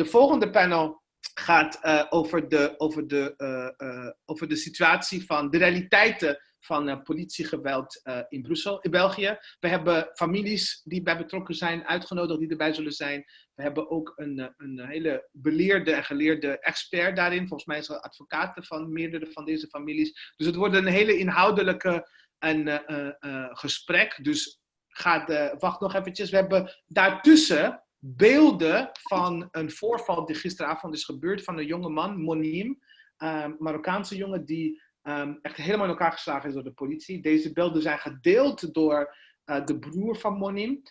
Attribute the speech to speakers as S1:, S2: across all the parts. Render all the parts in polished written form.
S1: De volgende panel gaat over de situatie van de realiteiten van politiegeweld in Brussel, in België. We hebben families die bij betrokken zijn, uitgenodigd die erbij zullen zijn. We hebben ook een hele beleerde en geleerde expert daarin. Volgens mij is er advocaten van meerdere van deze families. Dus het wordt een hele inhoudelijke gesprek. Dus wacht nog eventjes. We hebben daartussen beelden van een voorval die gisteravond is gebeurd van een jonge man, Monim, Marokkaanse jongen die echt helemaal in elkaar geslagen is door de politie. Deze beelden zijn gedeeld door de broer van Monim.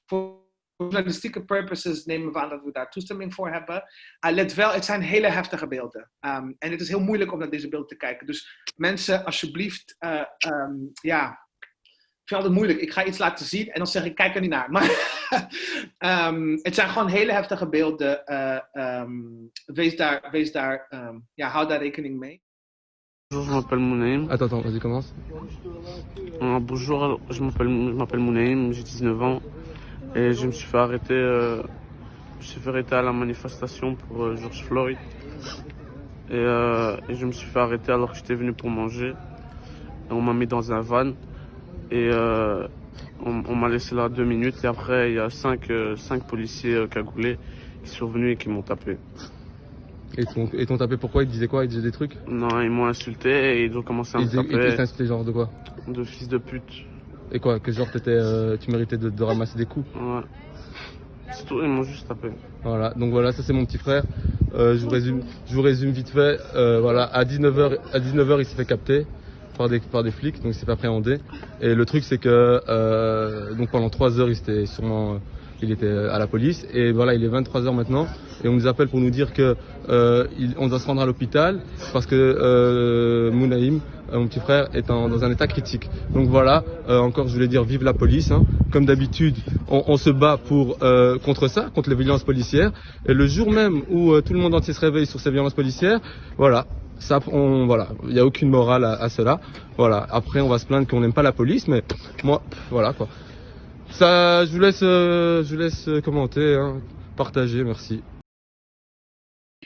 S1: Voor journalistieke purposes nemen we aan dat we daar toestemming voor hebben. Let wel, het zijn hele heftige beelden. En het is heel moeilijk om naar deze beelden te kijken. Dus mensen, alsjeblieft, ik vind het moeilijk. Ik ga iets laten zien en dan zeg ik, kijk er niet naar. Maar het zijn gewoon hele heftige beelden. Hou daar rekening mee.
S2: Bonjour, je m'appelle Mounaïm.
S3: Attends, vas-y, commence.
S2: Bonjour, je m'appelle Mounaïm, j'ai 19 ans et je me suis fait arrêter, à la manifestation pour George Floyd et je me suis fait arrêter alors que j'étais venu pour manger. Et on m'a mis dans un van et on m'a laissé là 2 minutes et après il y a 5 policiers cagoulés qui sont venus et qui m'ont tapé.
S3: Et t'ont tapé pourquoi? Ils te disaient quoi? Ils disaient des trucs?
S2: Non, ils m'ont insulté et ils ont commencé à me taper.
S3: Ils t'insultaient genre de quoi?
S2: De fils de pute.
S3: Et quoi? Que genre tu méritais de ramasser des coups?
S2: Ouais. C'est tout, ils m'ont juste tapé.
S3: Voilà, donc voilà, ça c'est mon petit frère. Je vous résume vite fait. Voilà, à 19h, il s'est fait capter par des flics, donc il s'est fait appréhender. Et le truc c'est que donc pendant 3 heures, il était à la police et voilà, il est 23h maintenant et on nous appelle pour nous dire que on doit se rendre à l'hôpital parce que Mounaïm, mon petit frère, est dans un état critique. Donc voilà, encore je voulais dire vive la police, hein. Comme d'habitude, on se bat contre ça, contre les violences policières. Et le jour même où tout le monde entier se réveille sur ces violences policières, voilà. Il n'y a aucune morale à cela. Voilà. Après, on va se plaindre qu'on n'aime pas la police, mais moi, voilà quoi. Ça, je vous laisse commenter, hein, partager, merci.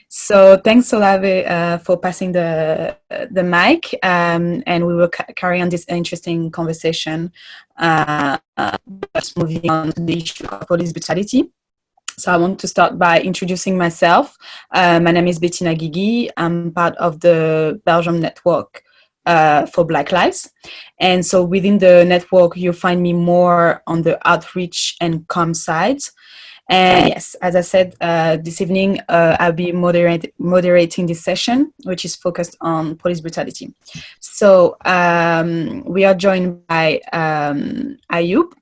S4: So thanks, Olave, for passing the mic, and we will carry on this interesting conversation. Just moving on to the issue of police brutality. So I want to start by introducing myself. My name is Bettina Guigui. I'm part of the Belgium network for Black Lives. And so within the network, you'll find me more on the outreach and comm side. And yes, as I said, this evening, I'll be moderating this session, which is focused on police brutality. So we are joined by Ayoub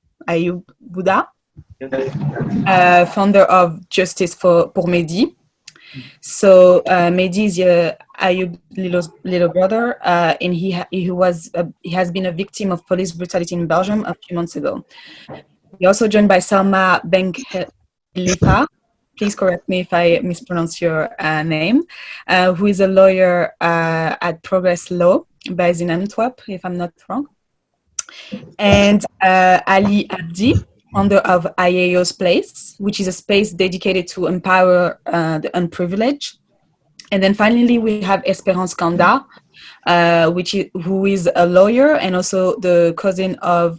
S4: Bouda, founder of Justice pour Mehdi. So Mehdi is Ayoub's little brother, and he has been a victim of police brutality in Belgium a few months ago. We're also joined by Salma Benkhelifa. Please correct me if I mispronounce your name. Who is a lawyer at Progress Law, based in Antwerp, if I'm not wrong. And Ali Abdi, founder of IAO's Place, which is a space dedicated to empower the unprivileged. And then finally, we have Espérance Kanda, who is a lawyer and also the cousin of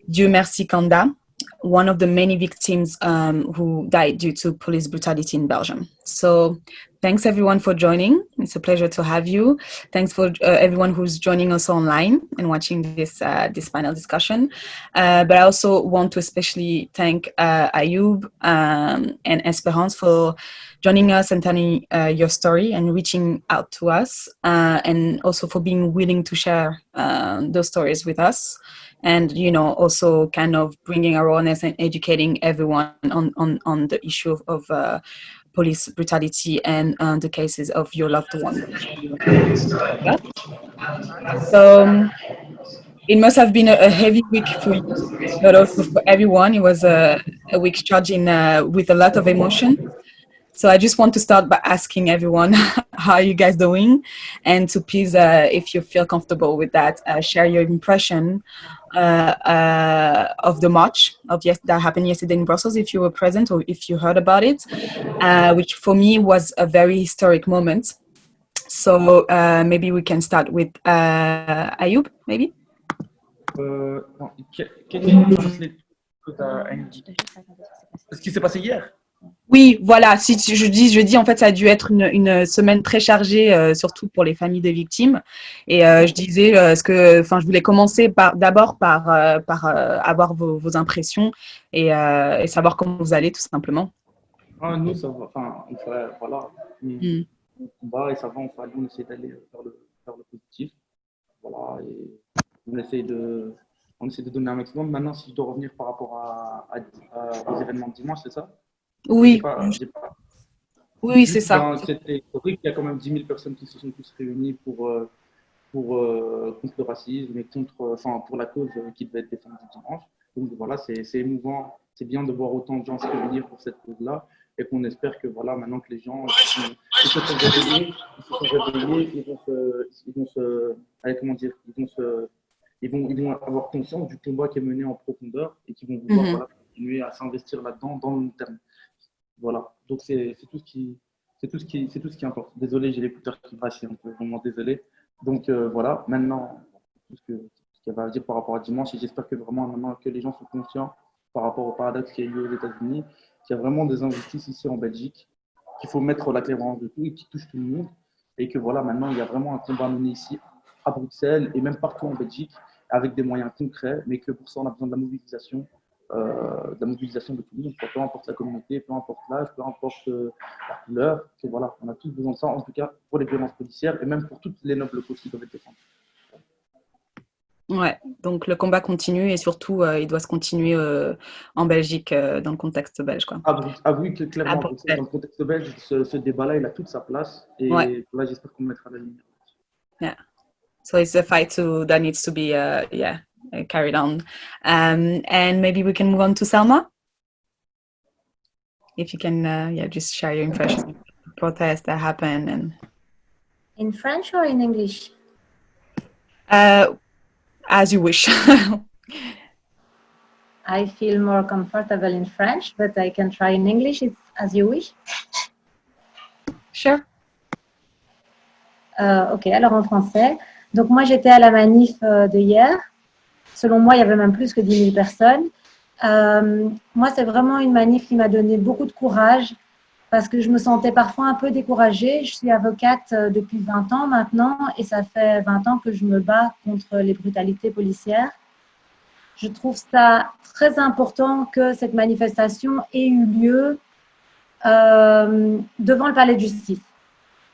S4: Dieu Merci Kanda, one of the many victims who died due to police brutality in Belgium. So thanks everyone for joining. It's a pleasure to have you. Thanks for everyone who's joining us online and watching this panel discussion. But I also want to especially thank Ayoub and Espérance for joining us and telling your story and reaching out to us, and also for being willing to share those stories with us. And, also kind of bringing awareness and educating everyone on the issue of police brutality and the cases of your loved one. So it must have been a heavy week for you, but also for everyone. It was a week charged with a lot of emotion. So I just want to start by asking everyone, how are you guys doing? And to please, if you feel comfortable with that, share your impression of the march that happened yesterday in Brussels, if you were present or if you heard about it, which for me was a very historic moment. So maybe we can start with Ayoub, maybe?
S5: Non, can you translate ce qui s'est passé hier?
S4: Oui, voilà. Si je dis en fait, ça a dû être une semaine très chargée, surtout pour les familles des victimes. Et je disais, je voulais commencer d'abord par avoir vos impressions et savoir comment vous allez, tout simplement.
S5: Nous, ça va. Enfin, voilà. On combat et ça va. On essaie d'aller vers le positif. Voilà. Et on essaie de donner un maximum. Maintenant, si je dois revenir par rapport aux événements de dimanche, c'est ça?
S4: Oui. Oui, c'est ça.
S5: C'était historique. Il y a quand même 10 000 personnes qui se sont tous réunies contre le racisme et pour la cause qui devait être défendue dimanche. Donc voilà, c'est émouvant. C'est bien de voir autant de gens se réunir pour cette cause-là et qu'on espère que voilà, maintenant que les gens ils se sont réveillés, ils vont avoir conscience du combat qui est mené en profondeur et qui vont vouloir continuer à s'investir là-dedans dans le long terme. Voilà, donc c'est tout ce qui importe. Désolé, j'ai l'écouteur qui va, je suis un peu vraiment désolé. Donc voilà, maintenant, tout ce qu'il y avait à dire par rapport à dimanche, et j'espère que vraiment maintenant que les gens sont conscients par rapport au paradoxe qui a eu lieu aux États-Unis, qu'il y a vraiment des injustices ici en Belgique, qu'il faut mettre la clairvoyance de tout et qui touche tout le monde, et que voilà, maintenant il y a vraiment un combat mené ici à Bruxelles et même partout en Belgique avec des moyens concrets, mais que pour ça on a besoin de la mobilisation de tout le monde, peu importe la communauté, peu importe l'âge, peu importe la couleur, que voilà, on a tous besoin de ça, en tout cas pour les violences policières et même pour toutes les nobles causes qui doivent être défendues.
S4: Ouais, donc le combat continue et surtout il doit se continuer en Belgique dans le contexte belge, quoi.
S5: Oui, clairement, dans le contexte belge, ce débat-là, il a toute sa place et là, j'espère qu'on mettra la lumière.
S4: Yeah. So it's a fight that needs to be carried on. And maybe we can move on to Selma. If you can, just share your impressions of the protests that happened. And
S6: in French or in English?
S4: As you wish.
S6: I feel more comfortable in French, but I can try in English. It's as you wish.
S4: Sure.
S6: Ok, alors en français. Donc moi, j'étais à la manif de hier. Selon moi, il y avait même plus que 10 000 personnes. Moi, c'est vraiment une manif qui m'a donné beaucoup de courage parce que je me sentais parfois un peu découragée. Je suis avocate depuis 20 ans maintenant et ça fait 20 ans que je me bats contre les brutalités policières. Je trouve ça très important que cette manifestation ait eu lieu devant le palais de justice.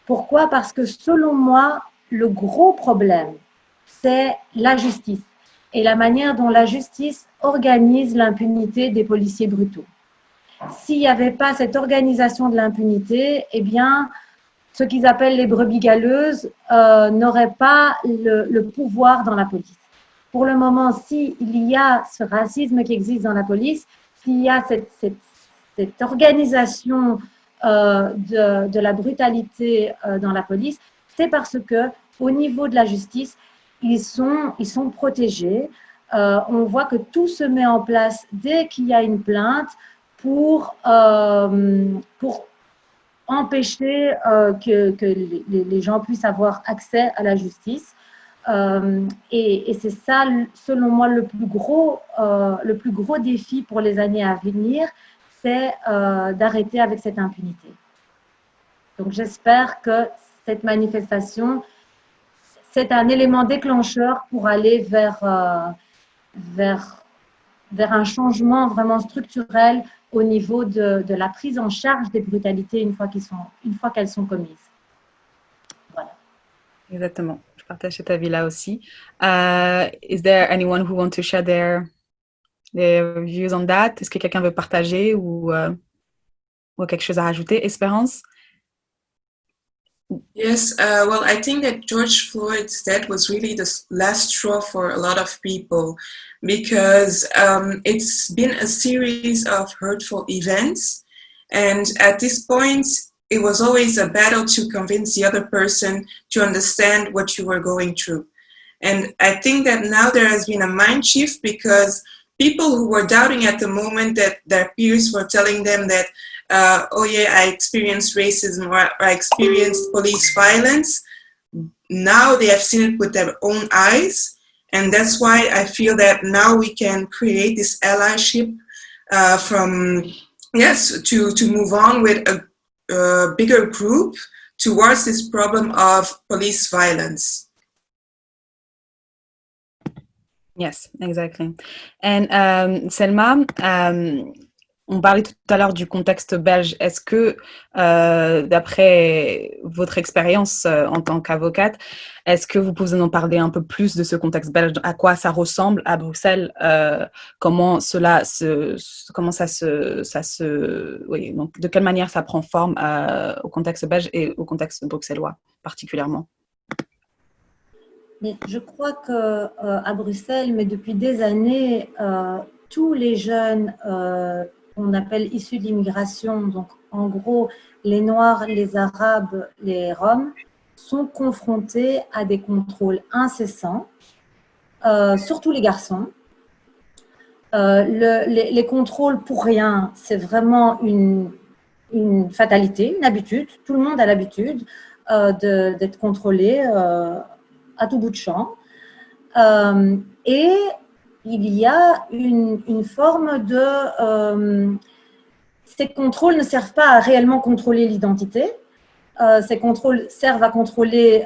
S6: Pourquoi? Parce que selon moi, le gros problème, c'est la justice et la manière dont la justice organise l'impunité des policiers brutaux. S'il n'y avait pas cette organisation de l'impunité, eh bien, ce qu'ils appellent les brebis galeuses n'auraient pas le pouvoir dans la police. Pour le moment, s'il y a ce racisme qui existe dans la police, s'il y a cette organisation de la brutalité dans la police, c'est parce que au niveau de la justice, ils sont protégés. On voit que tout se met en place dès qu'il y a une plainte pour empêcher que les gens puissent avoir accès à la justice. Et c'est ça, selon moi, le plus gros défi pour les années à venir, c'est d'arrêter avec cette impunité. Donc j'espère que cette manifestation, c'est un élément déclencheur pour aller vers un changement vraiment structurel au niveau de la prise en charge des brutalités une fois qu'elles sont commises. Voilà.
S4: Exactement. Je partage cet avis-là aussi. Is there anyone who wants to share their views on that? Est-ce que quelqu'un veut partager ou quelque chose à rajouter? Espérance?
S7: Yes, well, I think that George Floyd's death was really the last straw for a lot of people because it's been a series of hurtful events And at this point, it was always a battle to convince the other person to understand what you were going through. And I think that now there has been a mind shift, because people who were doubting at the moment that their peers were telling them that, oh yeah, I experienced racism, or I experienced police violence, now they have seen it with their own eyes. And that's why I feel that now we can create this allyship to move on with a bigger group towards this problem of police violence.
S4: Yes, exactly. And Selma, on parlait tout à l'heure du contexte belge. Est-ce que, d'après votre expérience en tant qu'avocate, est-ce que vous pouvez en parler un peu plus de ce contexte belge? À quoi ça ressemble à Bruxelles? Comment ça se, oui, donc de quelle manière ça prend forme au contexte belge et au contexte bruxellois particulièrement?
S6: Mais je crois qu'à Bruxelles, mais depuis des années, tous les jeunes qu'on appelle issus de l'immigration, donc en gros les Noirs, les Arabes, les Roms, sont confrontés à des contrôles incessants, surtout les garçons. Les contrôles pour rien, c'est vraiment une fatalité, une habitude. Tout le monde a l'habitude d'être contrôlé à tout bout de champ. Et il y a une forme de... ces contrôles ne servent pas à réellement contrôler l'identité. Ces contrôles servent à contrôler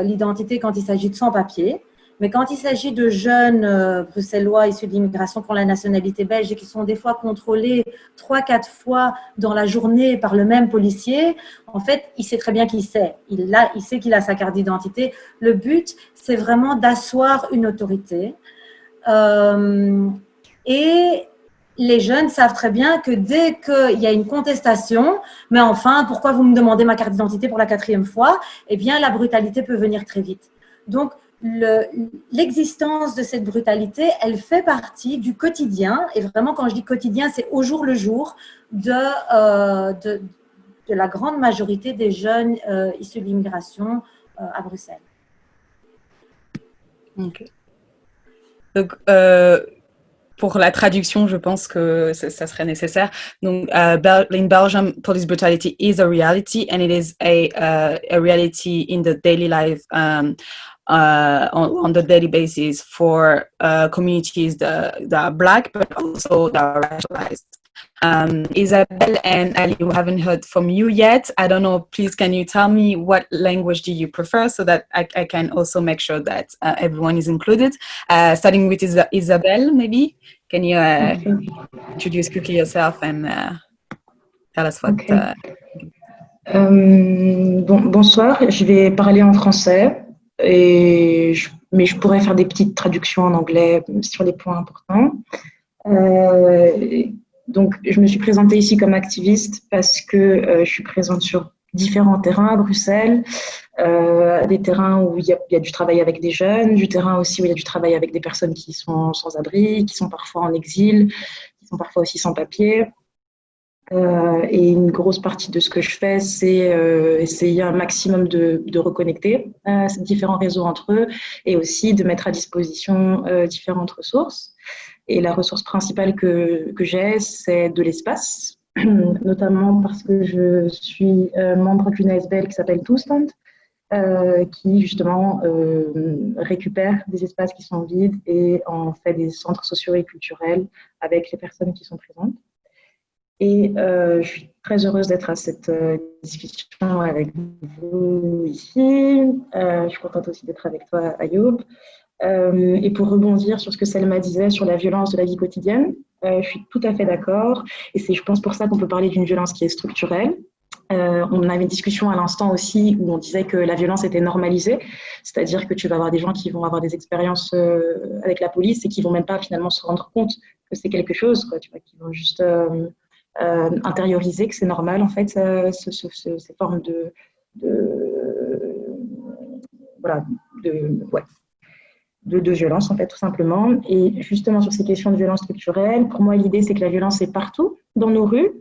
S6: l'identité quand il s'agit de sans-papiers. Mais quand il s'agit de jeunes bruxellois issus de l'immigration qui ont la nationalité belge et qui sont des fois contrôlés 3-4 fois dans la journée par le même policier, en fait, il sait très bien qui c'est. Il sait qu'il a sa carte d'identité. Le but, c'est vraiment d'asseoir une autorité. Et les jeunes savent très bien que dès qu'il y a une contestation, mais enfin, pourquoi vous me demandez ma carte d'identité pour la 4e fois? Eh bien, la brutalité peut venir très vite. Donc, l'existence de cette brutalité, elle fait partie du quotidien, et vraiment quand je dis quotidien, c'est au jour le jour de la grande majorité des jeunes issus de l'immigration à Bruxelles.
S4: Okay. Donc, pour la traduction, je pense que ça serait nécessaire. Donc, in Belgium, police brutality is a reality, and it is a reality in the daily life. On the daily basis for communities that are Black, but also that are racialized. Isabelle and Ali, we haven't heard from you yet. I don't know, please can you tell me what language do you prefer so that I can also make sure that everyone is included. Starting with Isabelle, maybe. Can you introduce quickly yourself and tell us what...
S8: Okay. Bonsoir, je vais parler en français. Mais je pourrais faire des petites traductions en anglais sur les points importants. Donc, je me suis présentée ici comme activiste parce que je suis présente sur différents terrains à Bruxelles, des terrains où il y a du travail avec des jeunes, du terrain aussi où il y a du travail avec des personnes qui sont sans abri, qui sont parfois en exil, qui sont parfois aussi sans papier. Et une grosse partie de ce que je fais, c'est essayer un maximum de reconnecter ces différents réseaux entre eux et aussi de mettre à disposition différentes ressources. Et la ressource principale que j'ai, c'est de l'espace, notamment parce que je suis membre d'une ASBL qui s'appelle Toestand, qui justement récupère des espaces qui sont vides et en fait des centres sociaux et culturels avec les personnes qui sont présentes. Et je suis très heureuse d'être à cette discussion avec vous ici. Je suis contente aussi d'être avec toi, Ayoub. Et pour rebondir sur ce que Selma disait sur la violence de la vie quotidienne, je suis tout à fait d'accord. Et c'est, je pense, pour ça qu'on peut parler d'une violence qui est structurelle. On avait une discussion à l'instant aussi où on disait que la violence était normalisée, c'est-à-dire que tu vas avoir des gens qui vont avoir des expériences avec la police et qui vont même pas finalement se rendre compte que c'est quelque chose, quoi, tu vois, qui vont juste intérioriser que c'est normal en fait ces formes de violence en fait tout simplement. Et justement sur ces questions de violence structurelle, pour moi l'idée c'est que la violence est partout dans nos rues,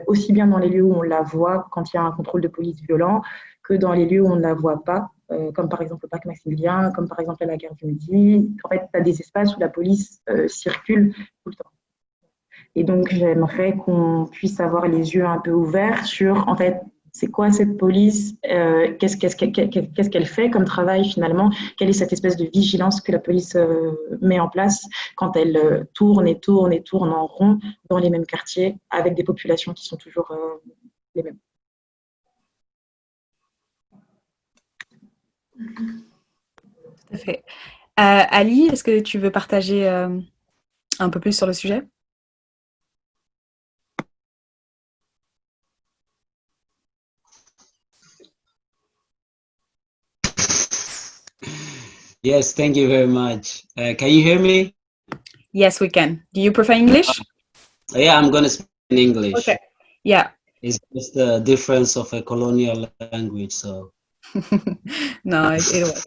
S8: aussi bien dans les lieux où on la voit quand il y a un contrôle de police violent que dans les lieux où on ne la voit pas, comme par exemple le parc Maximilien, comme par exemple à la gare du Midi. En fait, tu as des espaces où la police circule tout le temps. Et donc, j'aimerais qu'on puisse avoir les yeux un peu ouverts sur, en fait, c'est quoi cette police, qu'est-ce qu'elle fait comme travail finalement, quelle est cette espèce de vigilance que la police met en place quand elle tourne et tourne et tourne en rond dans les mêmes quartiers avec des populations qui sont toujours les mêmes.
S4: Tout à fait. Ali, est-ce que tu veux partager un peu plus sur le sujet?
S9: Yes, thank you very much. Can you hear me?
S4: Yes, we can. Do you prefer English?
S9: Yeah, I'm going to speak in English.
S4: Okay. Yeah.
S9: It's just the difference of a colonial language, so.
S4: No, it works.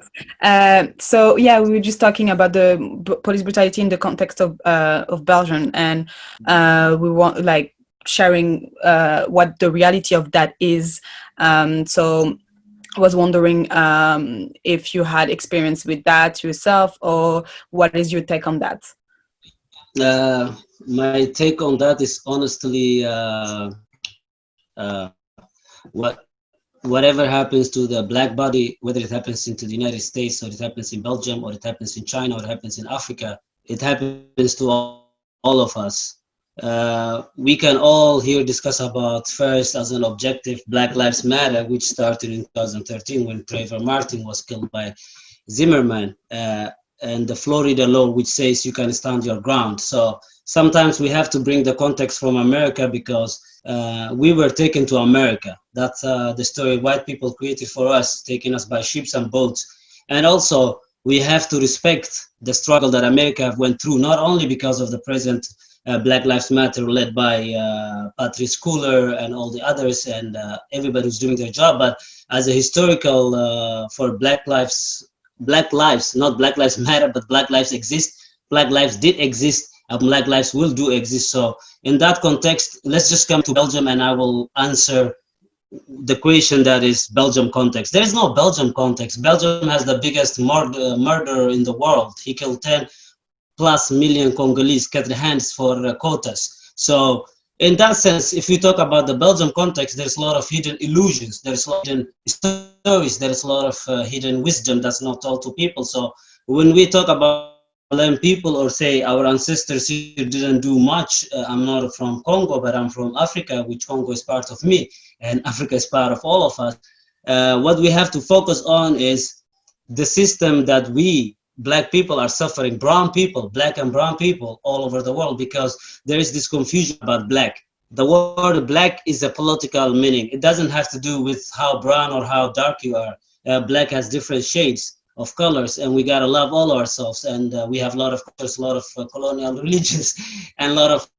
S4: So yeah, we were just talking about the police brutality in the context of Belgium, and we want like sharing what the reality of that is. So I was wondering if you had experience with that yourself, or what is your take on that?
S9: My take on that is honestly whatever happens to the black body, whether it happens into the United States or it happens in Belgium or it happens in China or it happens in Africa, it happens to all of us. We can all here discuss about first as an objective Black Lives Matter, which started in 2013 when Trayvon Martin was killed by Zimmerman, and the Florida law, which says you can stand your ground. So sometimes we have to bring the context from America because we were taken to America. That's the story white people created for us, taking us by ships and boats. And also we have to respect the struggle that America went through, not only because of the present Black Lives Matter led by Patrice Cooler and all the others and everybody who's doing their job, but as a historical for Black lives, not Black Lives Matter, but Black lives exist. Black lives did exist and Black lives will do exist. So in that context, let's just come to Belgium and I will answer the question that is Belgium context. There is no Belgium context. Belgium has the biggest murderer in the world. He killed 10+ million Congolese, cut their hands for quotas. So in that sense, if you talk about the Belgium context, there's a lot of hidden illusions. There's a lot of hidden stories. There's a lot of hidden wisdom that's not told to people. So when we talk about people or say our ancestors here didn't do much, I'm not from Congo, but I'm from Africa, which Congo is part of me, and Africa is part of all of us. What we have to focus on is the system that we, Black people, are suffering, brown people, Black and brown people all over the world, because there is this confusion about Black. The word Black is a political meaning. It doesn't have to do with how brown or how dark you are. Black has different shades of colors, and we gotta love all ourselves. And we have a lot of cultures, a lot of colonial religions, and a lot of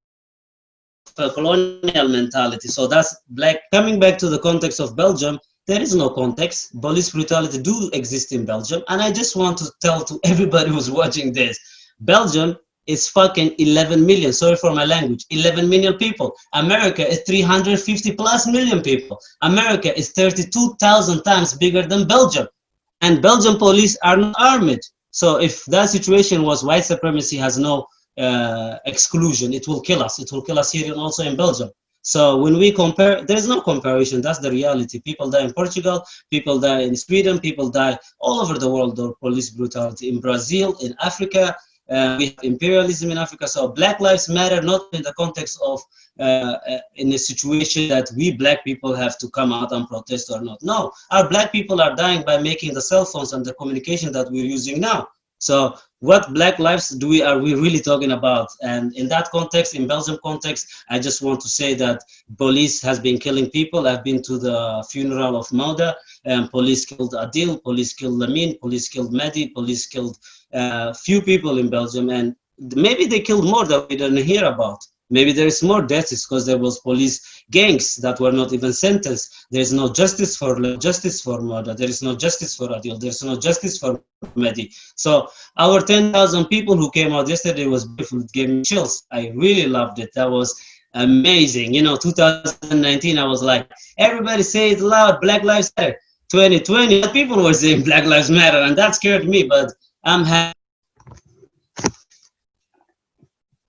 S9: colonial mentality. So that's Black. Coming back to the context of Belgium, there is no context. Police brutality do exist in Belgium. And I just want to tell to everybody who's watching this, Belgium is fucking 11 million, sorry for my language, 11 million people. America is 350+ million people. America is 32,000 times bigger than Belgium. And Belgian police are not armed. So if that situation was white supremacy has no exclusion, it will kill us. It will kill us here and also in Belgium. So when we compare, there is no comparison. That's the reality. People die in Portugal, people die in Sweden, people die all over the world of police brutality. In Brazil, in Africa, we have imperialism in Africa. So Black Lives Matter, not in the context of in a situation that we Black people have to come out and protest or not. No, our Black people are dying by making the cell phones and the communication that we're using now. So what Black lives are we really talking about? And in that context, in Belgium context, I just want to say that police has been killing people. I've been to the funeral of Mauda, and police killed Adil, police killed Lamine, police killed Mehdi, police killed few people in Belgium, and maybe they killed more that we didn't hear about. Maybe there is more deaths because there was police gangs that were not even sentenced. There is no justice for murder. There is no justice for Adil. There is no justice for Mehdi. So our 10,000 people who came out yesterday was beautiful. It gave me chills. I really loved it. That was amazing. 2019, I was like, everybody say it loud, Black Lives Matter. 2020, people were saying Black Lives Matter, and that scared me, but I'm happy.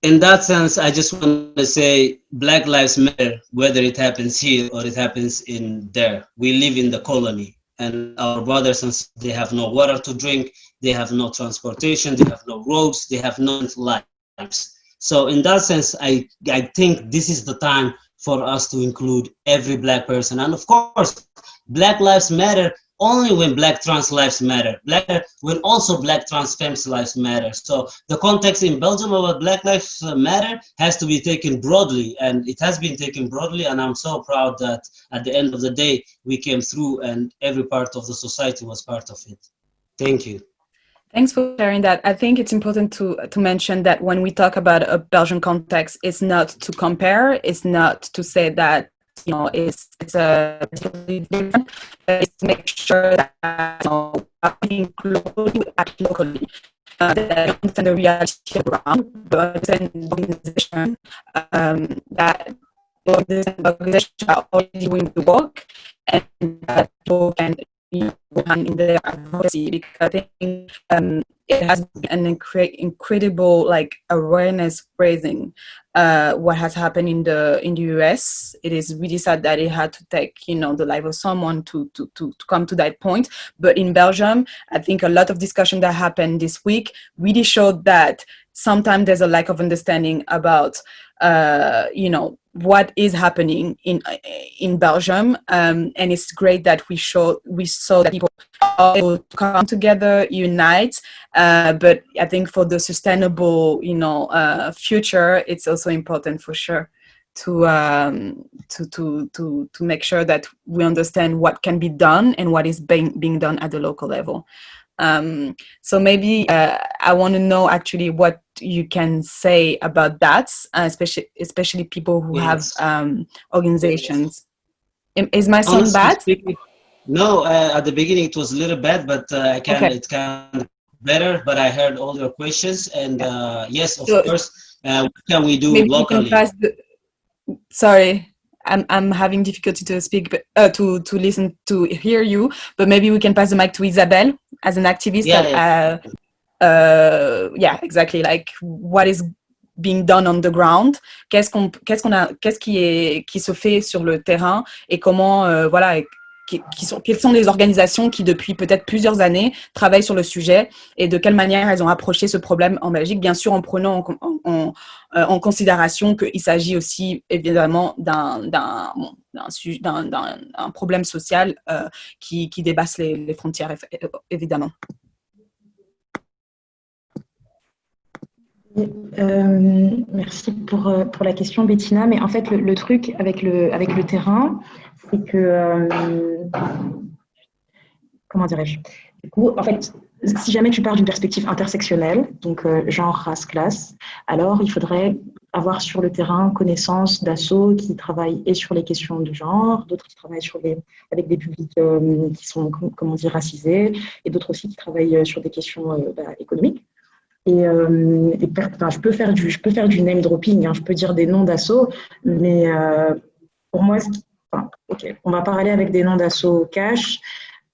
S9: In that sense, I just want to say Black Lives Matter, whether it happens here or it happens in there. We live in the colony, and our brothers and sisters, they have no water to drink, they have no transportation, they have no roads, they have no lives. So in that sense, I think this is the time for us to include every Black person. And of course, Black Lives Matter only when Black trans lives matter, when also Black trans femmes lives matter. So the context in Belgium about Black Lives Matter has to be taken broadly, and it has been taken broadly, and I'm so proud that at the end of the day, we came through and every part of the society was part of it. Thank you.
S4: Thanks for sharing that. I think it's important to mention that when we talk about a Belgian context, it's not to compare, it's not to say that it's a different, it's to make sure that include act locally, that understand the reality around, but understand the organization, that the organization are already doing the work, and that people can in their advocacy, because I think it has been an incredible awareness raising what has happened in the US. It is really sad that it had to take the life of someone to come to that point. But in Belgium, I think a lot of discussion that happened this week really showed that sometimes there's a lack of understanding about what is happening in Belgium, and it's great that we saw that people all come together, unite. But I think for the sustainable, future, it's also important for sure to make sure that we understand what can be done and what is being done at the local level. So maybe I want to know actually what you can say about that, especially people who have organizations. Is my sound bad?
S9: No, at the beginning it was a little bad, but it's kind of better. But I heard all your questions, and yes, of course, what can we do locally?
S4: Sorry. I'm having difficulty to speak, but to listen, to hear you. But maybe we can pass the mic to Isabelle as an activist. Exactly. Like, what is being done on the ground? Qu'est-ce qui se fait sur le terrain, et comment quelles sont les organisations qui depuis peut-être plusieurs années travaillent sur le sujet, et de quelle manière elles ont approché ce problème en Belgique, bien sûr en prenant en considération qu'il s'agit aussi évidemment d'un problème social qui dépasse les frontières, évidemment.
S8: Merci pour la question, Bettina. Mais en fait, le truc avec le terrain, c'est que comment dirais-je ? Du coup, en fait, si jamais tu pars d'une perspective intersectionnelle, donc genre, race, classe, alors il faudrait avoir sur le terrain connaissance d'assauts qui travaillent et sur les questions de genre, d'autres qui travaillent avec des publics qui sont, comment dire, racisés, et d'autres aussi qui travaillent sur des questions économiques. Je peux faire du name dropping, hein, je peux dire des noms d'assauts, mais pour moi, on va parler avec des noms d'assauts cash.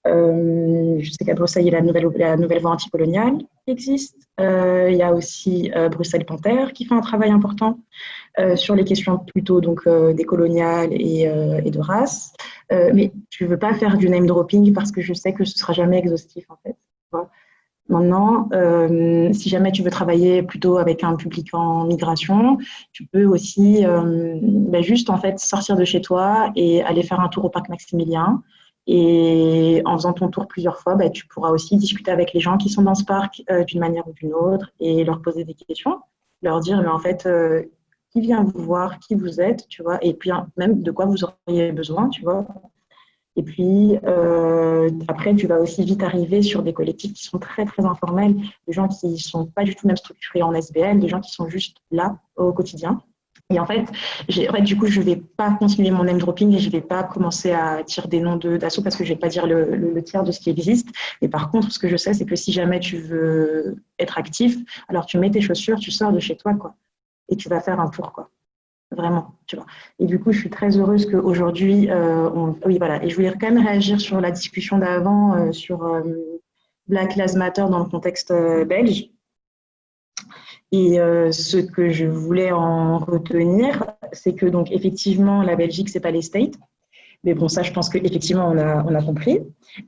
S8: Je sais qu'à Bruxelles, il y a la nouvelle voie anticoloniale qui existe. Il y a aussi Bruxelles Panthère qui fait un travail important sur les questions plutôt décoloniales et de race. Mais je ne veux pas faire du name dropping parce que je sais que ce ne sera jamais exhaustif en fait. Maintenant, si jamais tu veux travailler plutôt avec un public en migration, tu peux aussi juste en fait sortir de chez toi et aller faire un tour au parc Maximilien. Et en faisant ton tour plusieurs fois, tu pourras aussi discuter avec les gens qui sont dans ce parc d'une manière ou d'une autre et leur poser des questions, leur dire mais en fait qui vient vous voir, qui vous êtes, tu vois, et puis même de quoi vous auriez besoin, tu vois. Et puis, après, tu vas aussi vite arriver sur des collectifs qui sont très, très informels, des gens qui ne sont pas du tout même structurés en SBL, des gens qui sont juste là au quotidien. Et en fait, du coup, je ne vais pas continuer mon name dropping et je ne vais pas commencer à dire des noms d'assauts parce que je ne vais pas dire le tiers de ce qui existe. Mais par contre, ce que je sais, c'est que si jamais tu veux être actif, alors tu mets tes chaussures, tu sors de chez toi, quoi, et tu vas faire un tour, quoi. vraiment, tu vois. Et du coup, je suis très heureuse qu'aujourd'hui, oui, voilà. Et je voulais quand même réagir sur la discussion d'avant, sur Black Lives Matter dans le contexte belge. Et ce que je voulais en retenir, c'est que donc effectivement, la Belgique, c'est pas les States. Mais bon, ça, je pense qu'effectivement, on a compris.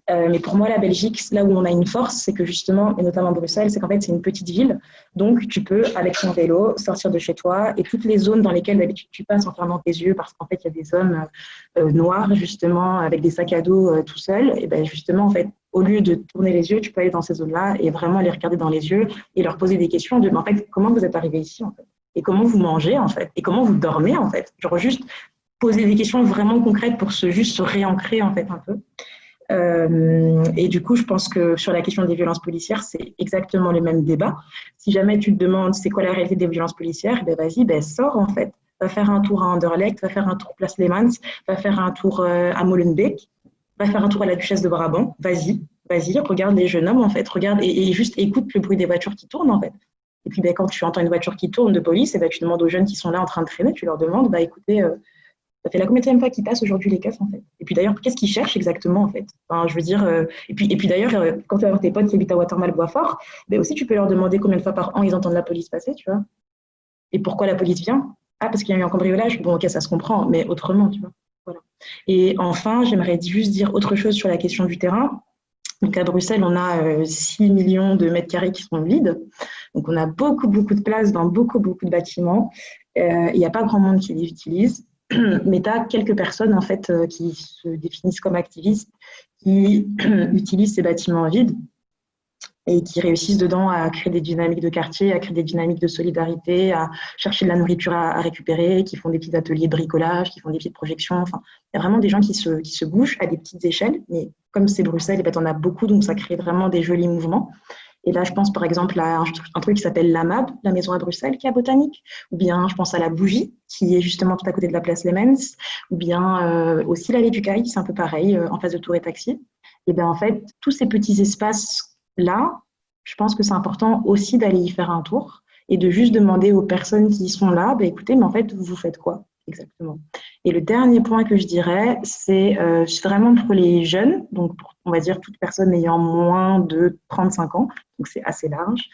S8: Mais pour moi, la Belgique, là où on a une force, c'est que justement, et notamment Bruxelles, c'est qu'en fait, c'est une petite ville. Donc, tu peux, avec ton vélo, sortir de chez toi et toutes les zones dans lesquelles d'habitude tu passes en fermant tes yeux parce qu'en fait, il y a des hommes noirs, justement, avec des sacs à dos tout seuls. Et bien, justement, en fait, au lieu de tourner les yeux, tu peux aller dans ces zones-là et vraiment les regarder dans les yeux et leur poser des questions de, en fait, comment vous êtes arrivé ici, en fait? Et comment vous mangez, en fait? Et comment vous dormez, en fait? Genre, juste poser des questions vraiment concrètes pour juste se réancrer en fait un peu. Et du coup, je pense que sur la question des violences policières, c'est exactement le même débat. Si jamais tu te demandes c'est quoi la réalité des violences policières, ben vas-y, ben sors en fait. Va faire un tour à Anderlecht, va faire un tour Place Leemans, va faire un tour à Molenbeek, va faire un tour à la Duchesse de Brabant. Vas-y, regarde les jeunes hommes en fait, regarde et juste écoute le bruit des voitures qui tournent en fait. Et puis ben, quand tu entends une voiture qui tourne de police, et ben, tu demandes aux jeunes qui sont là en train de traîner, tu leur demandes, bah écoutez, ça fait la combienième fois qu'ils passent aujourd'hui les keufs en fait. Et puis d'ailleurs, qu'est-ce qu'ils cherchent exactement en fait? Enfin, je veux dire, et puis d'ailleurs, quand tu vas voir tes potes qui habitent à Watermal-Boisfort, ben aussi tu peux leur demander combien de fois par an ils entendent la police passer, tu vois. Et pourquoi la police vient? Ah, parce qu'il y a eu un cambriolage. Bon, ok, ça se comprend, mais autrement, tu vois. Voilà. Et enfin, j'aimerais juste dire autre chose sur la question du terrain. Donc à Bruxelles, on a 6 millions de mètres carrés qui sont vides. Donc on a beaucoup de place dans beaucoup de bâtiments. Il n'y a pas grand monde qui les utilise. Mais tu as quelques personnes en fait qui se définissent comme activistes, qui utilisent ces bâtiments vides et qui réussissent dedans à créer des dynamiques de quartier, à créer des dynamiques de solidarité, à chercher de la nourriture à récupérer, qui font des petits ateliers de bricolage, qui font des petites projections. Enfin, il y a vraiment des gens qui se bougent à des petites échelles. Mais comme c'est Bruxelles, eh ben, on a beaucoup, donc ça crée vraiment des jolis mouvements. Et là, je pense par exemple à un truc qui s'appelle la MAB, la maison à Bruxelles, qui est à Botanique, ou bien je pense à la Bougie, qui est justement tout à côté de la place Lemens, ou bien aussi l'allée du Caille, c'est un peu pareil, en face de Tour et Taxi. Et bien en fait, tous ces petits espaces-là, je pense que c'est important aussi d'aller y faire un tour et de juste demander aux personnes qui sont là, bah, écoutez, mais en fait, vous faites quoi exactement? Et le dernier point que je dirais, c'est vraiment pour les jeunes, donc pour, on va dire toute personne ayant moins de 35 ans, donc c'est assez large.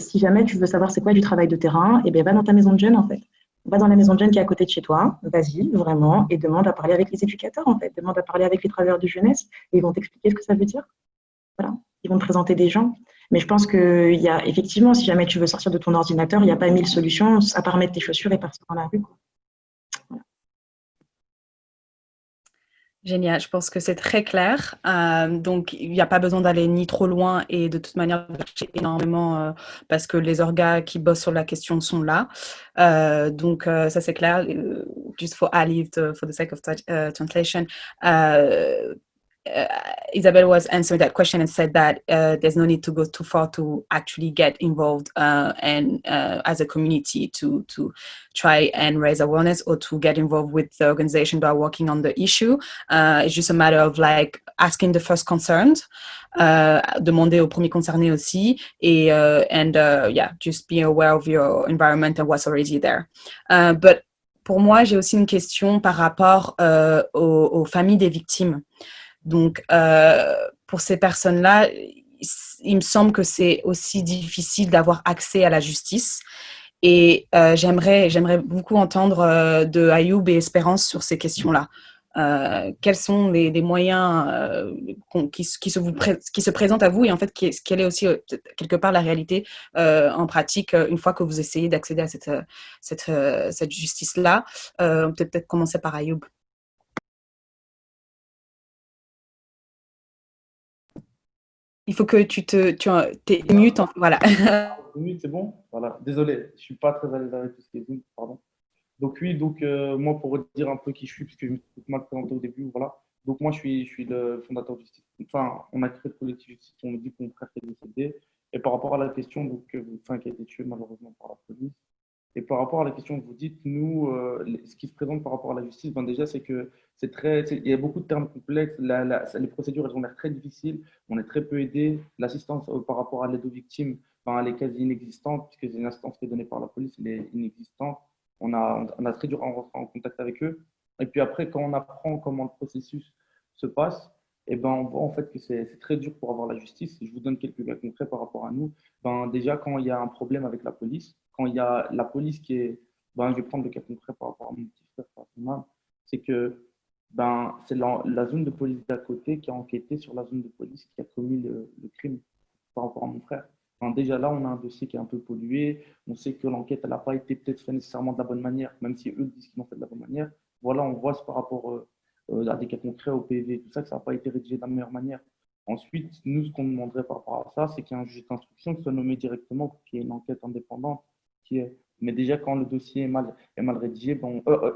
S8: Si jamais tu veux savoir c'est quoi du travail de terrain, et bien va dans ta maison de jeunes en fait. Va dans la maison de jeunes qui est à côté de chez toi, vas-y, vraiment, et demande à parler avec les éducateurs en fait, demande à parler avec les travailleurs de jeunesse, et ils vont t'expliquer ce que ça veut dire. Voilà, ils vont te présenter des gens. Mais je pense qu'il y a effectivement, si jamais tu veux sortir de ton ordinateur, il n'y a pas 1000 solutions à part mettre tes chaussures et partir dans la rue, quoi.
S4: Génial, je pense que c'est très clair. Donc, il n'y a pas besoin d'aller ni trop loin et de toute manière, de chercher énormément parce que les orgas qui bossent sur la question sont là. Donc, ça c'est clair. Just for Ali, for the sake of translation, Isabel was answering that question and said that there's no need to go too far to actually get involved and as a community to try and raise awareness or to get involved with the organization that are working on the issue. It's just a matter of like asking the first concerned, demander aux premiers concernés aussi, et yeah, just be aware of your environment and what's already there. But pour moi, j'ai aussi une question par rapport aux familles des victimes. Donc, pour ces personnes-là, il me semble que c'est aussi difficile d'avoir accès à la justice. Et j'aimerais beaucoup entendre de Ayoub et Espérance sur ces questions-là. Quels sont les moyens qui se présentent à vous et en fait, quelle est aussi quelque part la réalité en pratique une fois que vous essayez d'accéder à cette justice-là. On peut peut-être commencer par Ayoub. Il faut que t'es mute, voilà.
S5: Mute, c'est bon? Voilà. Désolé, je suis pas très à l'aise avec tout ce qui est Zoom, pardon. Donc oui, moi pour dire un peu qui je suis, parce que je me suis mal présenté au début, voilà. Donc moi je suis le fondateur du site. Enfin, on a créé le collectif Justice, on me dit qu'on frère qui est décédé. Et par rapport à la question qui a été tué malheureusement par la police. Et par rapport à la question que vous dites, nous, ce qui se présente par rapport à la justice, ben déjà, c'est que il y a beaucoup de termes complexes, les procédures, elles ont l'air très difficiles, on est très peu aidé. L'assistance par rapport à l'aide aux victimes, ben, elle est quasi inexistante, puisque c'est une assistance qui est donnée par la police, elle est inexistante. on a très dur à rentrer en contact avec eux. Et puis après, quand on apprend comment le processus se passe, eh ben, on voit en fait que c'est très dur pour avoir la justice. Je vous donne quelques cas concrets par rapport à nous. Ben, déjà, quand il y a un problème avec la police, quand il y a la police qui est... Ben, je vais prendre le cas concret par rapport à mon petit frère, c'est que c'est la zone de police d'à côté qui a enquêté sur la zone de police qui a commis le crime par rapport à mon frère. Ben, déjà là, on a un dossier qui est un peu pollué. On sait que l'enquête n'a pas été peut-être faite nécessairement de la bonne manière, même si eux disent qu'ils l'ont fait de la bonne manière. Voilà, on voit par rapport à des cas concrets au PV, tout ça, que ça n'a pas été rédigé de la meilleure manière. Ensuite, nous, ce qu'on demanderait par rapport à ça, c'est qu'il y ait un juge d'instruction qui soit nommé directement pour qu'il y ait une enquête indépendante. Mais déjà, quand le dossier est mal rédigé,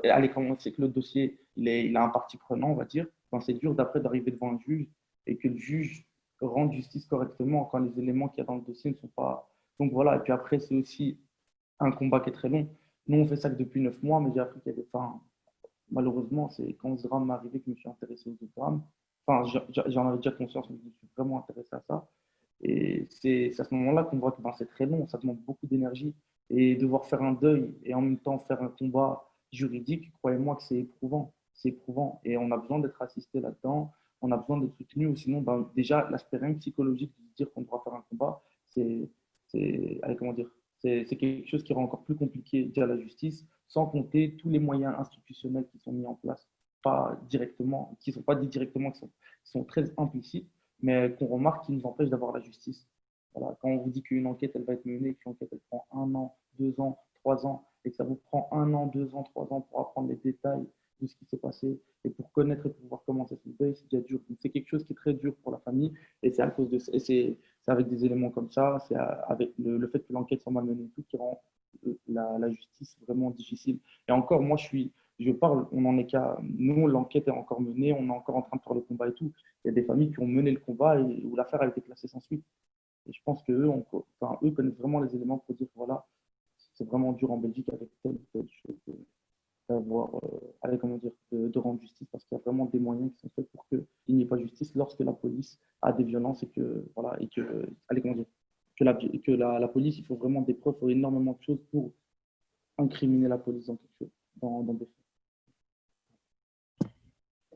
S5: allez, quand on sait que le dossier il a un parti prenant, on va dire, c'est dur d'après d'arriver devant un juge et que le juge rende justice correctement quand les éléments qu'il y a dans le dossier ne sont pas... Donc voilà, et puis après, c'est aussi un combat qui est très long. Nous, on fait ça que depuis 9 mois, mais j'ai appris qu'il y a des... Malheureusement, c'est quand ce drame m'est arrivé que je me suis intéressé aux autres drames. J'en avais déjà conscience, mais je me suis vraiment intéressé à ça. Et c'est à ce moment-là qu'on voit que c'est très long, ça demande beaucoup d'énergie. Et devoir faire un deuil et en même temps faire un combat juridique, croyez-moi que c'est éprouvant. C'est éprouvant. Et on a besoin d'être assisté là-dedans, on a besoin d'être soutenu. Ou sinon, déjà, l'aspect psychologique de dire qu'on devra faire un combat, c'est quelque chose qui rend encore plus compliqué à la justice, sans compter tous les moyens institutionnels qui sont mis en place, pas directement, qui ne sont pas dits directement, qui sont très implicites, mais qu'on remarque qui nous empêchent d'avoir la justice. Voilà. Quand on vous dit qu'une enquête elle va être menée, qu'une enquête elle prend 1 an, 2 ans, 3 ans, et que ça vous prend 1 an, 2 ans, 3 ans pour apprendre les détails de ce qui s'est passé et pour connaître et pour pouvoir commencer son deuil, c'est déjà dur. Donc, c'est quelque chose qui est très dur pour la famille et c'est à cause de c'est avec des éléments comme ça, c'est avec le fait que l'enquête soit mal menée et tout qui rend la justice vraiment difficile. Et encore, moi je parle, on en est qu'à nous, l'enquête est encore menée, on est encore en train de faire le combat et tout. Il y a des familles qui ont mené le combat et où l'affaire a été classée sans suite. Et je pense qu'eux connaissent vraiment les éléments pour dire voilà, c'est vraiment dur en Belgique avec telle chose d'avoir, de rendre justice parce qu'il y a vraiment des moyens qui sont faits pour qu'il n'y ait pas justice lorsque la police a des violences et que, voilà, et que, la police, il faut vraiment des preuves, il faut énormément de choses pour incriminer la police dans quelque chose, dans des faits.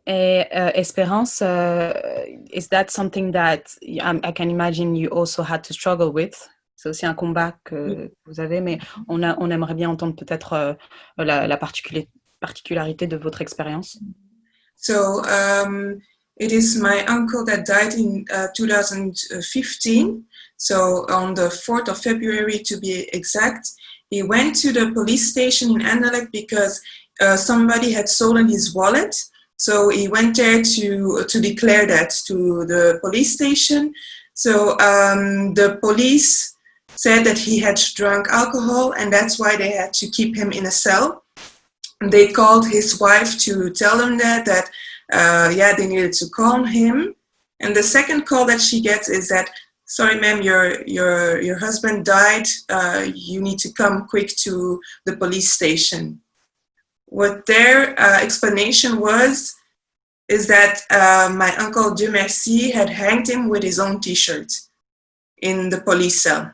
S4: Espérance, is that something that I can imagine you also had to struggle with? C'est aussi un combat que vous avez, mais on aimerait bien entendre peut-être la particularité de votre expérience.
S7: So, it is my uncle that died in 2015. So, on the 4th of February, to be exact, he went to the police station in Anderlecht because somebody had stolen his wallet. So he went there to declare that to the police station. So the police said that he had drunk alcohol and that's why they had to keep him in a cell. They called his wife to tell him that they needed to calm him. And the second call that she gets is that, sorry ma'am, your husband died. You need to come quick to the police station. What their explanation is that my uncle Dieu merci had hanged him with his own t-shirt in the police cell.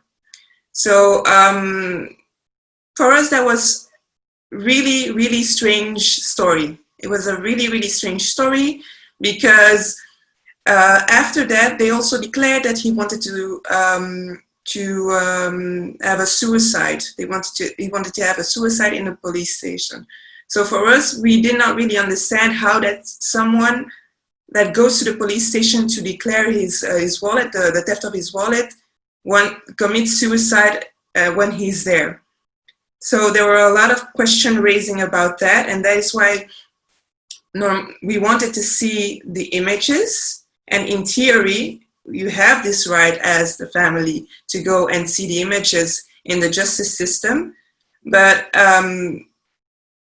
S7: So for us, that was really, really strange story. It was a really, really strange story because after that, they also declared that he wanted to have a suicide. He wanted to have a suicide in the police station. So for us, we did not really understand how that someone that goes to the police station to declare his wallet, the theft of his wallet, commits suicide when he's there. So there were a lot of questions raising about that, and that is why we wanted to see the images. And in theory, you have this right as the family to go and see the images in the justice system. But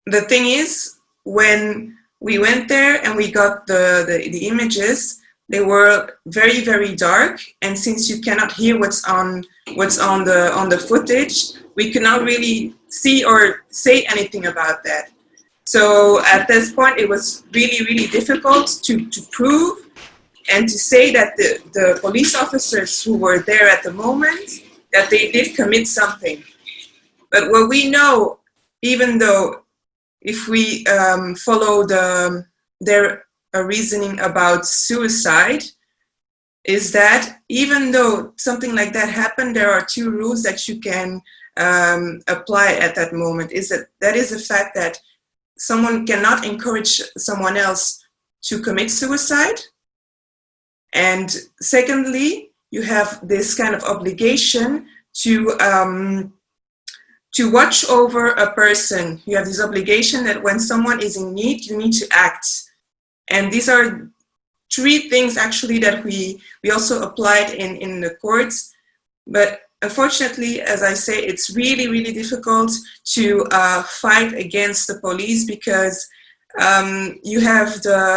S7: the thing is, when we went there and we got the images, they were very, very dark. And since you cannot hear what's on the footage, we could not really see or say anything about that. So at this point, it was really, really difficult to prove and to say that the police officers who were there at the moment, that they did commit something. But what we know even though if we follow their reasoning about suicide, is that even though something like that happened, there are two rules that you can apply at that moment. That is the fact that someone cannot encourage someone else to commit suicide. And secondly, you have this kind of obligation to watch over a person. You have this obligation that when someone is in need, you need to act. And these are three things actually that we also applied in the courts. But unfortunately, as I say, it's really, really difficult to fight against the police because you have the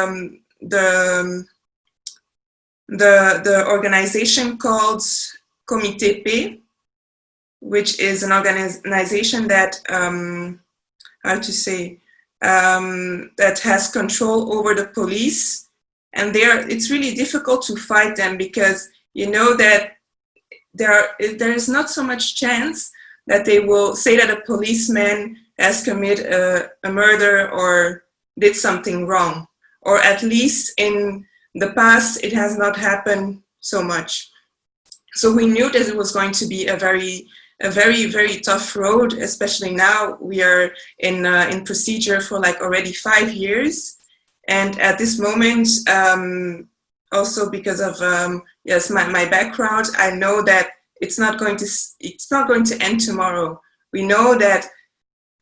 S7: organization called Comité P, which is an organization that, that has control over the police. And it's really difficult to fight them because you know that there is not so much chance that they will say that a policeman has committed a murder or did something wrong. Or at least in the past, it has not happened so much. So we knew that it was going to be a very, very tough road, especially now we are in procedure for like already 5 years. And at this moment, also because of my background, I know that it's not going to end tomorrow. We know that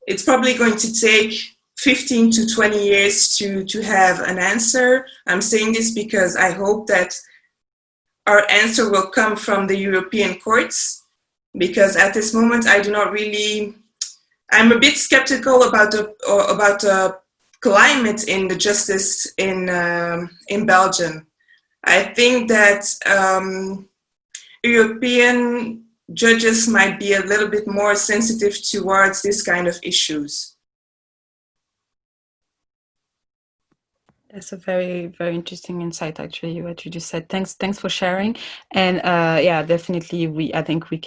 S7: it's probably going to take 15 to 20 years to have an answer. I'm saying this because I hope that our answer will come from the European courts, because at this moment I'm a bit skeptical about the climate in the justice in Belgium. I think that European judges might be a little bit more sensitive towards this kind of issues.
S4: That's a very, very interesting insight, actually, what you just said. Thanks for sharing. And yeah, definitely, I think we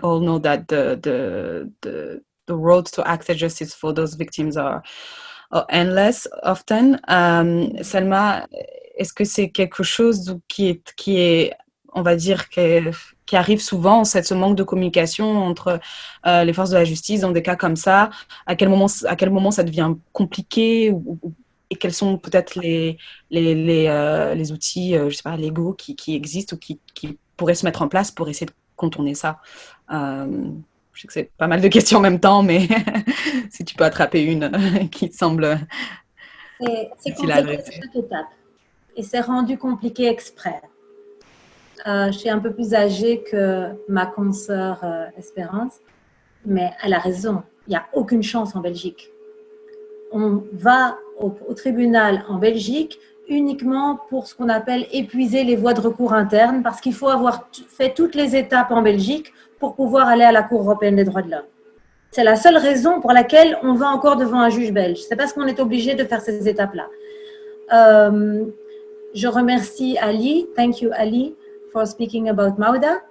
S4: all know that the road to access justice for those victims are endless often. Selma, est-ce que c'est quelque chose qui est on va dire, qui arrive souvent, ce manque de communication entre les forces de la justice dans des cas comme ça? À quel moment ça devient compliqué et quels sont peut-être les outils, je sais pas, légaux qui existent ou qui pourraient se mettre en place pour essayer de contourner ça? Je sais que c'est pas mal de questions en même temps, mais si tu peux attraper une qui te semble
S6: utile à adresser. C'est chaque étape. Et c'est rendu compliqué exprès. Je suis un peu plus âgée que ma consoeur Espérance, mais elle a raison. Il n'y a aucune chance en Belgique. On va au tribunal en Belgique uniquement pour ce qu'on appelle épuiser les voies de recours internes, parce qu'il faut avoir fait toutes les étapes en Belgique pour pouvoir aller à la Cour européenne des droits de l'homme. C'est la seule raison pour laquelle on va encore devant un juge belge. C'est parce qu'on est obligé de faire ces étapes-là. Je remercie Ali. Thank you, Ali, for speaking about Mauda.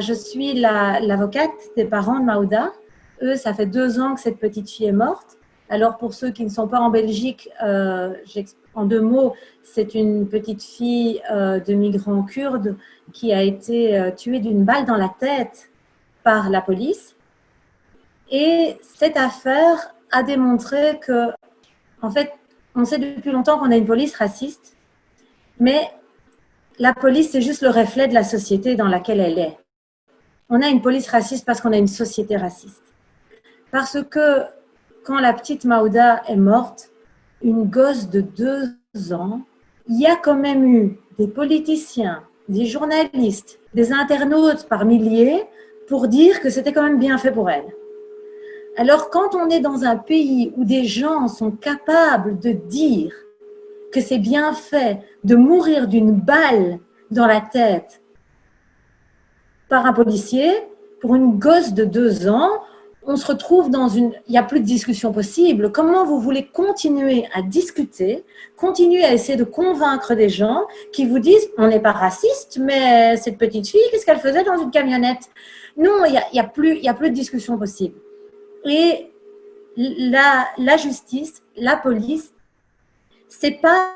S6: Je suis l'avocate des parents de Mauda. Eux, ça fait 2 ans que cette petite fille est morte. Alors, pour ceux qui ne sont pas en Belgique, en 2 mots, c'est une petite fille de migrants kurdes qui a été tuée d'une balle dans la tête par la police. Et cette affaire a démontré que, en fait, on sait depuis longtemps qu'on a une police raciste, mais la police, c'est juste le reflet de la société dans laquelle elle est. On a une police raciste parce qu'on a une société raciste. Parce que quand la petite Mauda est morte, une gosse de 2 ans, il y a quand même eu des politiciens, des journalistes, des internautes par milliers pour dire que c'était quand même bien fait pour elle. Alors, quand on est dans un pays où des gens sont capables de dire que c'est bien fait de mourir d'une balle dans la tête par un policier, pour une gosse de 2 ans, on se retrouve dans il n'y a plus de discussion possible. Comment vous voulez continuer à discuter, continuer à essayer de convaincre des gens qui vous disent on n'est pas raciste, mais cette petite fille, qu'est-ce qu'elle faisait dans une camionnette? Non, il y a plus de discussion possible. Et la justice, la police, c'est pas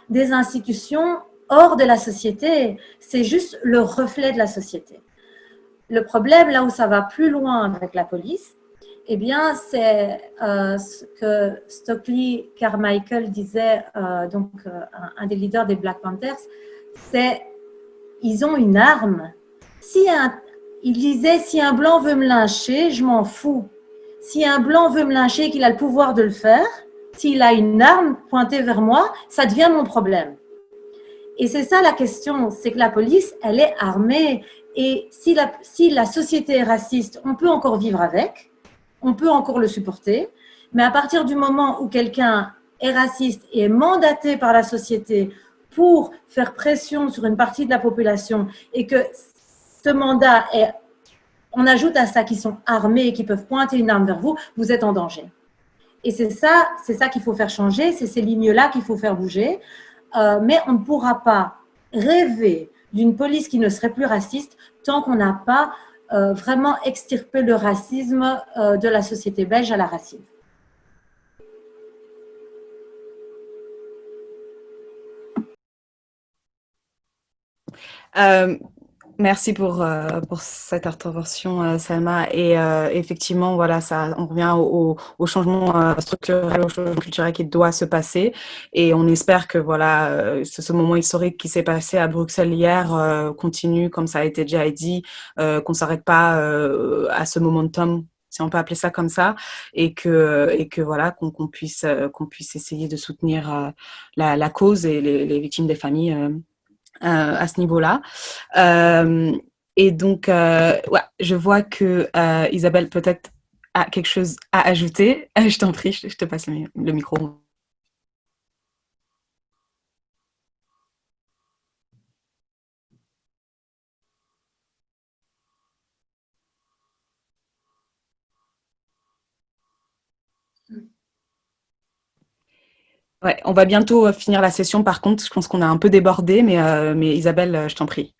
S6: des institutions hors de la société, c'est juste le reflet de la société. Le problème, là où ça va plus loin avec la police, eh bien, c'est ce que Stokely Carmichael disait, un des leaders des Black Panthers, c'est ils ont une arme. Il disait, si un blanc veut me lyncher, je m'en fous. Si un blanc veut me lyncher et qu'il a le pouvoir de le faire, s'il a une arme pointée vers moi, ça devient mon problème. Et c'est ça la question, c'est que la police, elle est armée. Et si la société est raciste, on peut encore vivre avec, on peut encore le supporter, mais à partir du moment où quelqu'un est raciste et est mandaté par la société pour faire pression sur une partie de la population et que ce mandat est, on ajoute à ça qu'ils sont armés et qu'ils peuvent pointer une arme vers vous, vous êtes en danger. Et c'est ça qu'il faut faire changer, c'est ces lignes-là qu'il faut faire bouger, mais on ne pourra pas rêver d'une police qui ne serait plus raciste tant qu'on n'a pas vraiment extirpé le racisme de la société belge à la racine.
S4: Merci pour cette intervention, Salma. Et effectivement, voilà, on revient au changement structurel, au changement culturel qui doit se passer. Et on espère que voilà, ce moment historique qui s'est passé à Bruxelles hier continue, comme ça a été déjà dit, qu'on s'arrête pas à ce momentum, si on peut appeler ça comme ça, et que voilà, qu'on puisse essayer de soutenir la cause et les victimes des familles. À ce niveau-là. Et donc, ouais, je vois que Isabelle peut-être a quelque chose à ajouter. Je t'en prie, je te passe le micro. Ouais, on va bientôt finir la session. Par contre, je pense qu'on a un peu débordé, mais Isabelle, je t'en prie.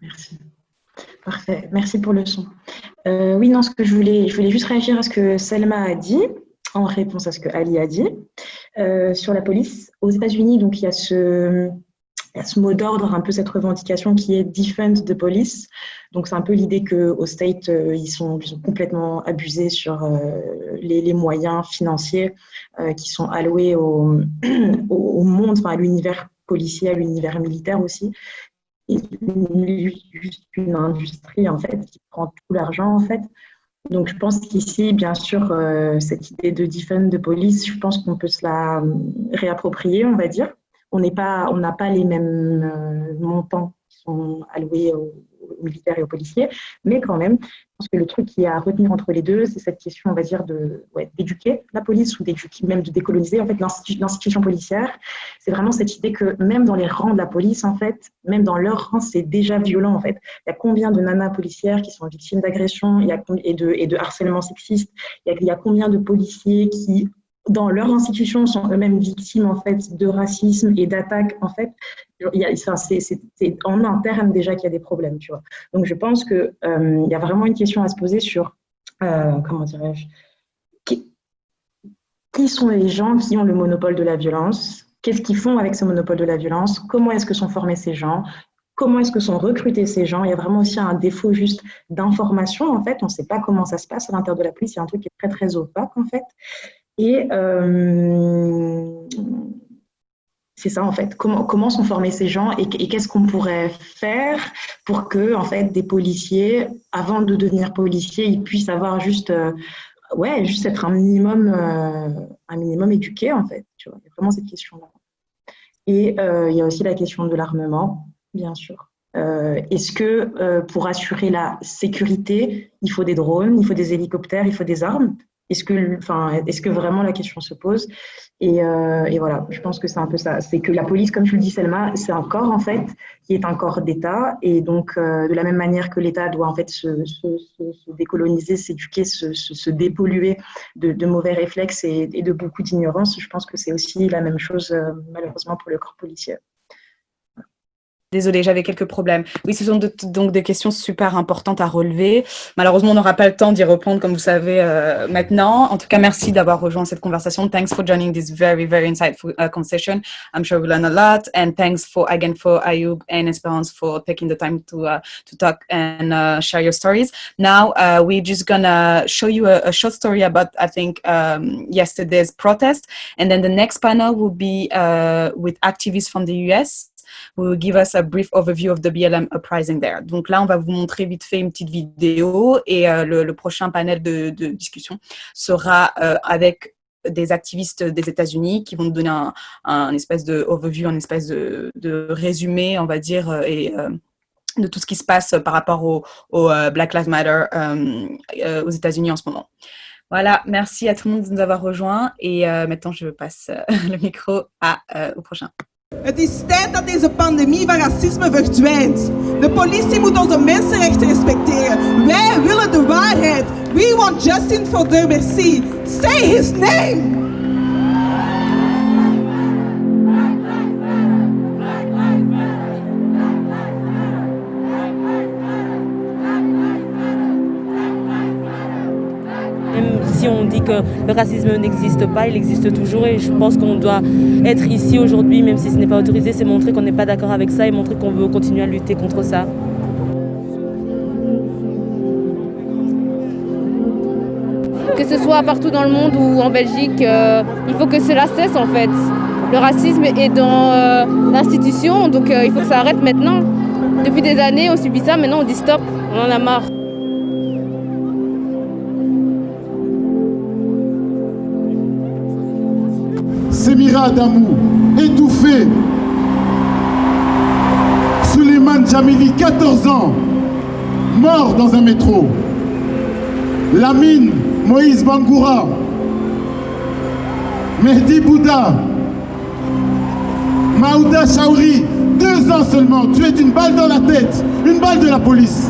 S8: Merci. Parfait. Merci pour le son. Oui, non, ce que je voulais juste réagir à ce que Selma a dit, en réponse à ce que Ali a dit, sur la police. Aux États-Unis, donc, il y a ce mot d'ordre, un peu cette revendication qui est defund the police. Donc, c'est un peu l'idée qu'au State, ils sont complètement abusés sur les moyens financiers qui sont alloués au monde, enfin, à l'univers policier, à l'univers militaire aussi. Et juste une industrie, en fait, qui prend tout l'argent, en fait. Donc, je pense qu'ici, bien sûr, cette idée de defund the police, je pense qu'on peut se la réapproprier, on va dire. On n'a pas les mêmes montants qui sont alloués aux militaires et aux policiers, mais quand même, je pense que le truc qui est à retenir entre les deux, c'est cette question, on va dire, d'éduquer la police ou même de décoloniser en fait l'institution policière. C'est vraiment cette idée que même dans les rangs de la police, en fait, même dans leurs rangs, c'est déjà violent, en fait. Il y a combien de nanas policières qui sont victimes d'agressions et de harcèlement sexiste? Il y a combien de policiers qui dans leur institution sont eux-mêmes victimes en fait de racisme et d'attaques en fait. C'est en interne déjà qu'il y a des problèmes, tu vois. Donc je pense que il y a vraiment une question à se poser sur comment dirais-je, qui sont les gens qui ont le monopole de la violence, qu'est-ce qu'ils font avec ce monopole de la violence, comment est-ce que sont formés ces gens, comment est-ce que sont recrutés ces gens. Il y a vraiment aussi un défaut juste d'information en fait. On ne sait pas comment ça se passe à l'intérieur de la police. Il y a un truc qui est très très opaque en fait. Et c'est ça en fait, comment sont formés ces gens et qu'est-ce qu'on pourrait faire pour que en fait des policiers, avant de devenir policiers, ils puissent avoir juste être un minimum éduqués en fait. Tu vois, il y a vraiment cette question-là. Et il y a aussi la question de l'armement, bien sûr. Est-ce que pour assurer la sécurité, il faut des drones, il faut des hélicoptères, il faut des armes? Est-ce que vraiment la question se pose? Et voilà, je pense que c'est un peu ça. C'est que la police, comme tu le dis, Selma, c'est un corps en fait qui est un corps d'État. Et donc, de la même manière que l'État doit en fait se décoloniser, s'éduquer, se dépolluer de mauvais réflexes et de beaucoup d'ignorance, je pense que c'est aussi la même chose malheureusement pour le corps policier.
S4: Désolée, j'avais quelques problèmes. Oui, ce sont donc des questions super importantes à relever. Malheureusement, on n'aura pas le temps d'y répondre, comme vous savez, maintenant. En tout cas, merci d'avoir rejoint cette conversation. Thanks for joining this very, very insightful conversation. I'm sure we learned a lot. And thanks for Ayoub and Esperance for taking the time to talk and share your stories. Now, we're just gonna show you a short story about, I think, yesterday's protest. And then the next panel will be with activists from the US. Will give us a brief overview of the BLM uprising there. Donc là, on va vous montrer vite fait une petite vidéo et le prochain panel de discussion sera avec des activistes des États-Unis qui vont nous donner un espèce de overview, un espèce de résumé, on va dire, et de tout ce qui se passe par rapport au Black Lives Matter aux États-Unis en ce moment. Voilà, merci à tout le monde de nous avoir rejoints et maintenant je passe le micro au prochain.
S10: Het is tijd dat deze pandemie van racisme verdwijnt. De politie moet onze mensenrechten respecteren. Wij willen de waarheid. We want Justin for the Merci. Say his name!
S11: Si on dit que le racisme n'existe pas, il existe toujours et je pense qu'on doit être ici aujourd'hui, même si ce n'est pas autorisé, c'est montrer qu'on n'est pas d'accord avec ça et montrer qu'on veut continuer à lutter contre ça.
S12: Que ce soit partout dans le monde ou en Belgique, il faut que cela cesse en fait. Le racisme est dans l'institution, donc il faut que ça arrête maintenant. Depuis des années, on subit ça, maintenant on dit stop, on en a marre.
S13: Semira Adamou, étouffé. Suleiman Jamili, 14 ans, mort dans un métro. Lamine Moïse Bangoura. Mehdi Bouda. Maouda Chaouri, 2 ans seulement, tué d'une balle dans la tête, une balle de la police.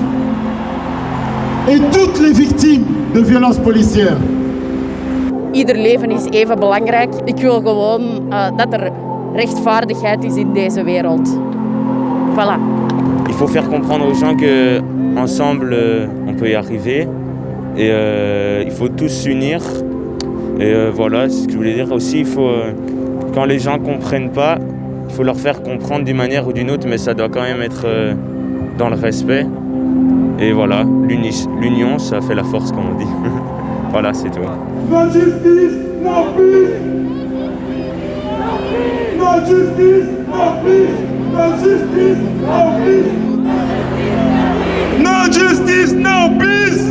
S13: Et toutes les victimes de violences policières.
S14: Ieder leven is even belangrijk. Ik wil gewoon dat er rechtvaardigheid is in deze wereld. Voilà.
S15: Il faut faire comprendre aux gens que ensemble on peut y arriver et il faut tous s'unir. Et voilà, ce que je voulais dire aussi, il faut quand les gens comprennent pas, il faut leur faire comprendre d'une manière ou d'une autre, mais ça doit quand même être dans le respect. Et voilà, l'union, ça fait la force, comme on dit. Voilà, c'est tout.
S13: No justice, no peace. No justice, no peace. No justice, no peace. No justice, no peace.